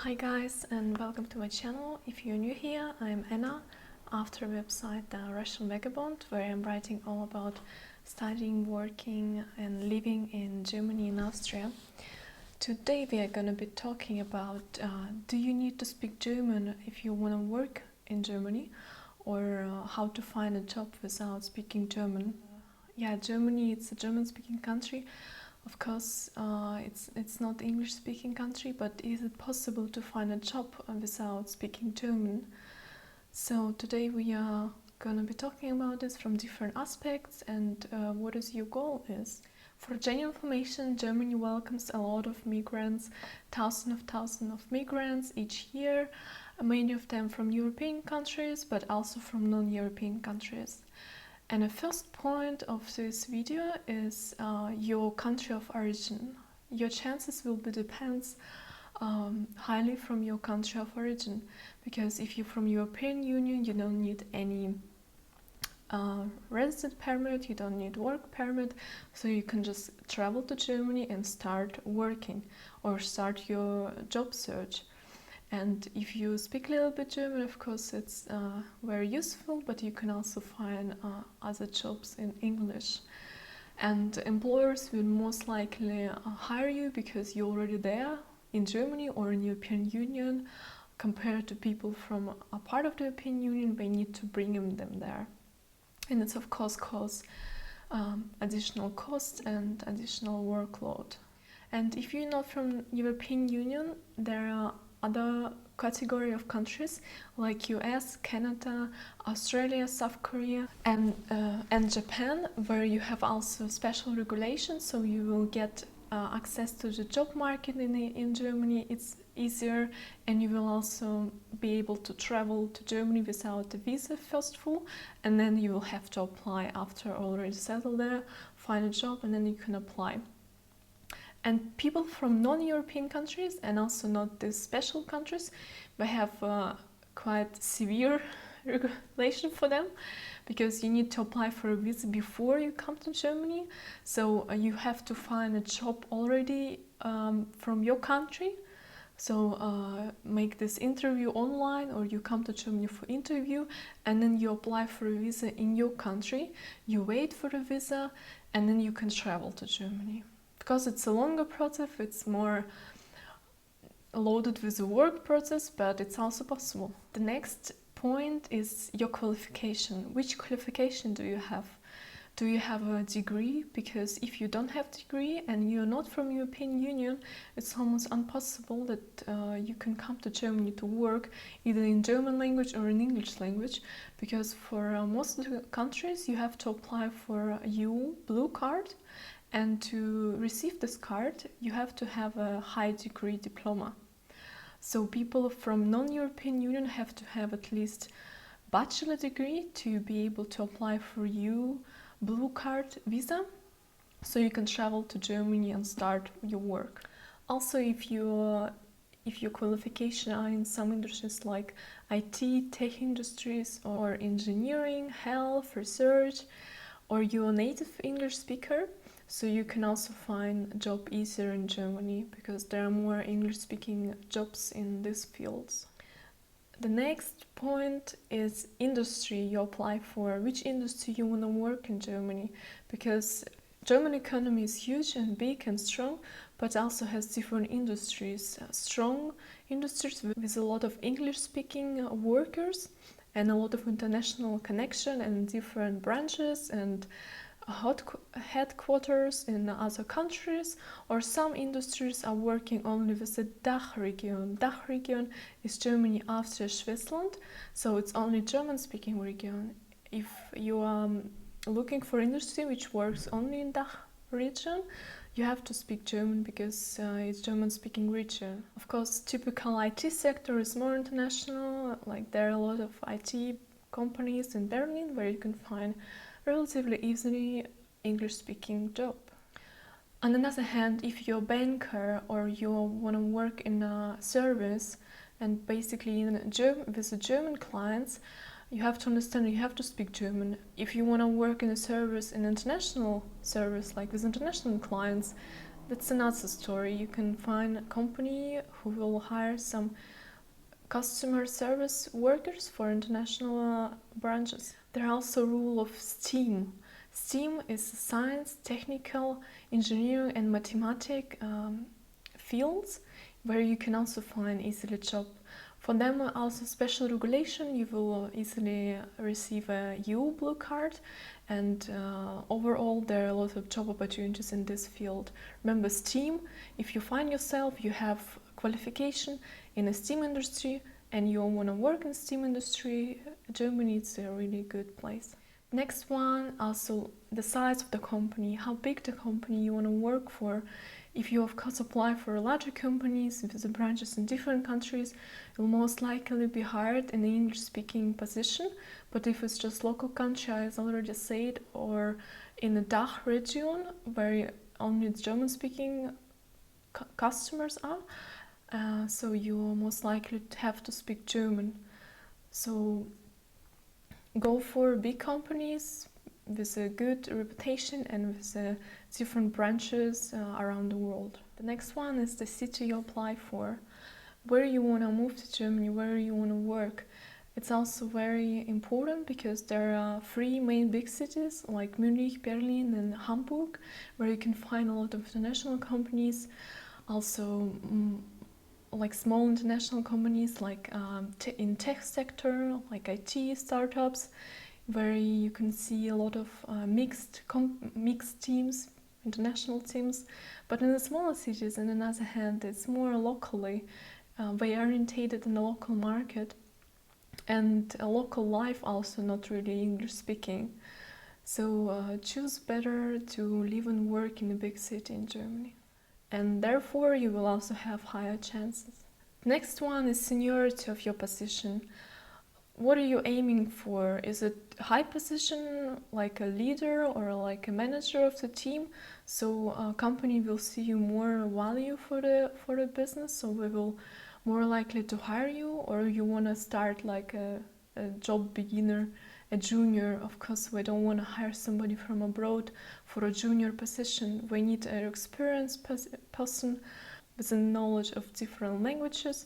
Hi guys, and welcome to my channel. If you're new here, I'm Anna, after website The Russian Vagabond, where I'm writing all about studying, working and living in Germany and Austria. Today we are going to be talking about do you need to speak German if you want to work in Germany, or how to find a job without speaking German. Germany, it's a German-speaking country. Of course, it's not English-speaking country, but is it possible to find a job without speaking German? So today we are going to be talking about this from different aspects and what is your goal is. For general information, Germany welcomes a lot of migrants, thousands of migrants each year, many of them from European countries, but also from non-European countries. And the first point of this video is your country of origin. Your chances will be depends highly from your country of origin, because if you're from European Union, you don't need any resident permit, you don't need work permit, so you can just travel to Germany and start working or start your job search. And if you speak a little bit German, of course, it's very useful, but you can also find other jobs in English. And employers will most likely hire you because you're already there in Germany or in European Union. Compared to people from a part of the European Union, they need to bring them there. And it's of course cause additional costs and additional workload. And if you're not from European Union, there are other category of countries like US, Canada, Australia, South Korea and Japan, where you have also special regulations, so you will get access to the job market in Germany. It's easier, and you will also be able to travel to Germany without a visa first of all, and then you will have to apply after already settled there, find a job, and then you can apply. And people from non-European countries, and also not these special countries, they have quite severe regulation for them, because you need to apply for a visa before you come to Germany. So you have to find a job already from your country. So make this interview online, or you come to Germany for interview, and then you apply for a visa in your country. You wait for the visa, and then you can travel to Germany. Because it's a longer process, it's more loaded with the work process, but it's also possible. The next point is your qualification. Which qualification do you have? Do you have a degree? Because if you don't have a degree and you're not from European Union, it's almost impossible that you can come to Germany to work either in German language or in English language, because for most of the countries you have to apply for a EU blue card. And to receive this card, you have to have a high degree diploma. So people from non-European Union have to have at least bachelor degree to be able to apply for EU blue card visa, so you can travel to Germany and start your work. Also, if your qualifications are in some industries like IT, tech industries, or engineering, health, research, or you're a native English speaker, so you can also find a job easier in Germany, because there are more English-speaking jobs in these fields. The next point is industry you apply for. Which industry you want to work in Germany? Because German economy is huge and big and strong, but also has different industries. Strong industries with a lot of English-speaking workers and a lot of international connection and different branches and headquarters in other countries, or some industries are working only with the DACH region. DACH region is Germany, Austria, Switzerland, so it's only German-speaking region. If you are looking for industry which works only in DACH region, you have to speak German, because it's German-speaking region. Of course, typical IT sector is more international, like there are a lot of IT companies in Berlin where you can find relatively easily English-speaking job. On the other hand, if you're a banker or you want to work in a service and basically with the German clients, you have to understand you have to speak German. If you want to work in a service, an international service like with international clients, That's another story. You can find a company who will hire some customer service workers for international branches. There are also rule of STEAM. STEAM is science, technical, engineering and mathematics fields where you can also find easily job. For them also special regulation, you will easily receive a EU blue card, and overall there are a lot of job opportunities in this field. Remember STEAM, if you find yourself, you have qualification in the STEAM industry and you want to work in STEAM industry, Germany is a really good place. Next one, also the size of the company, how big the company you want to work for. If you of course apply for larger companies with the branches in different countries, you'll most likely be hired in an English-speaking position. But if it's just local country, as I already said, or in the DACH region where only German-speaking customers are, so you most likely have to speak German. So go for big companies with a good reputation and with different branches around the world. The next one is the city you apply for. Where you want to move to Germany, where you want to work. It's also very important because there are 3 main big cities like Munich, Berlin and Hamburg, where you can find a lot of international companies. Also like small international companies like in tech sector, like IT startups, where you can see a lot of mixed teams, international teams. But in the smaller cities, on the other hand, it's more locally, they are orientated in the local market, and a local life also not really English speaking. So choose better to live and work in a big city in Germany. And therefore you will also have higher chances. Next one is seniority of your position. What are you aiming for? Is it high position like a leader or like a manager of the team? So a company will see you more value for the business, so we will more likely to hire you. Or you want to start like a job beginner, a junior. Of course we don't want to hire somebody from abroad for a junior position. We need an experienced person with a knowledge of different languages,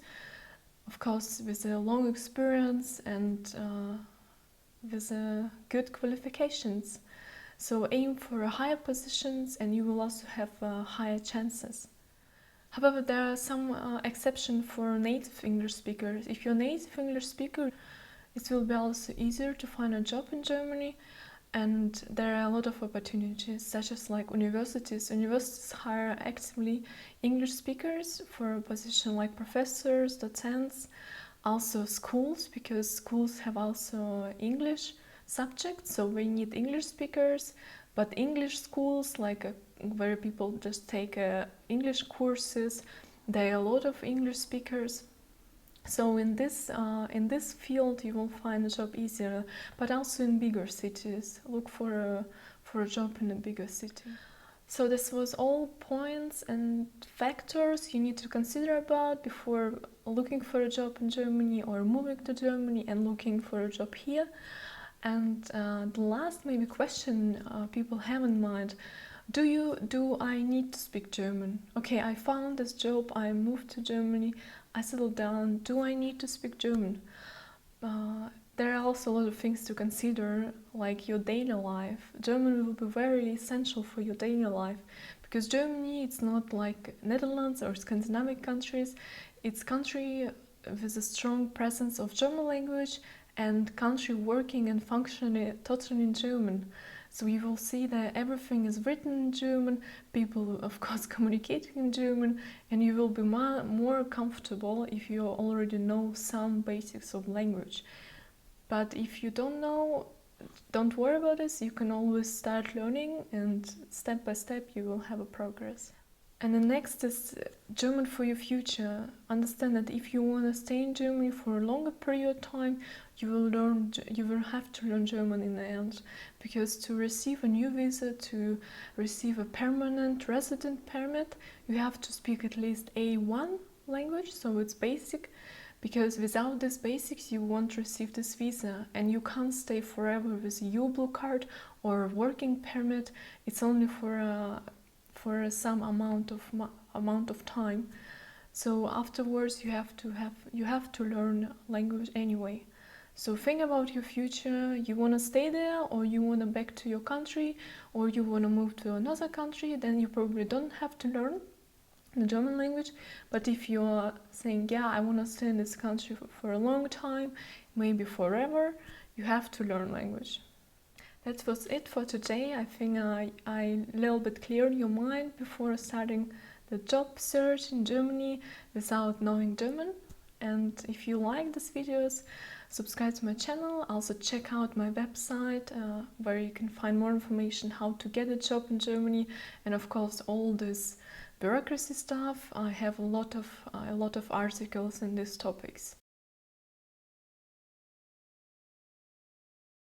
of course with a long experience and with good qualifications. So aim for higher positions and you will also have higher chances. However, there are some exceptions for native English speakers. If you're a native English speaker, it will be also easier to find a job in Germany, and there are a lot of opportunities, such as like universities. Universities hire actively English speakers for a position like professors, docents, also schools, because schools have also English subjects, so we need English speakers. But English schools, like where people just take English courses, there are a lot of English speakers. So in this field you will find a job easier, but also in bigger cities. Look for a job in a bigger city. So this was all points and factors you need to consider about before looking for a job in Germany or moving to Germany and looking for a job here. And the last maybe question people have in mind: do I need to speak German? Okay, I found this job, I moved to Germany, I settled down. Do I need to speak German? There are also a lot of things to consider, like your daily life. German will be very essential for your daily life, because Germany, it's not like Netherlands or Scandinavian countries. It's country with a strong presence of German language and country working and functioning totally in German. So you will see that everything is written in German, people of course communicating in German, and you will be more comfortable if you already know some basics of language. But if you don't know, don't worry about this, you can always start learning, and step by step you will have a progress. And the next is German for your future. Understand that if you want to stay in Germany for a longer period of time, you will have to learn German in the end, because to receive a new visa, to receive a permanent resident permit, you have to speak at least A1 language, so it's basic, because without this basics you won't receive this visa, and you can't stay forever with a EU blue card or a working permit. It's only for for some amount of time. So afterwards you have to learn language anyway. So think about your future. You want to stay there, or you want to back to your country, or you want to move to another country. Then you probably don't have to learn the German language. But if you're saying, yeah, I want to stay in this country for a long time, maybe forever, you have to learn language. That was it for today. I think I a little bit cleared your mind before starting the job search in Germany without knowing German. And if you like these videos, subscribe to my channel. Also check out my website where you can find more information how to get a job in Germany, and of course all this bureaucracy stuff. I have a lot of articles in these topics.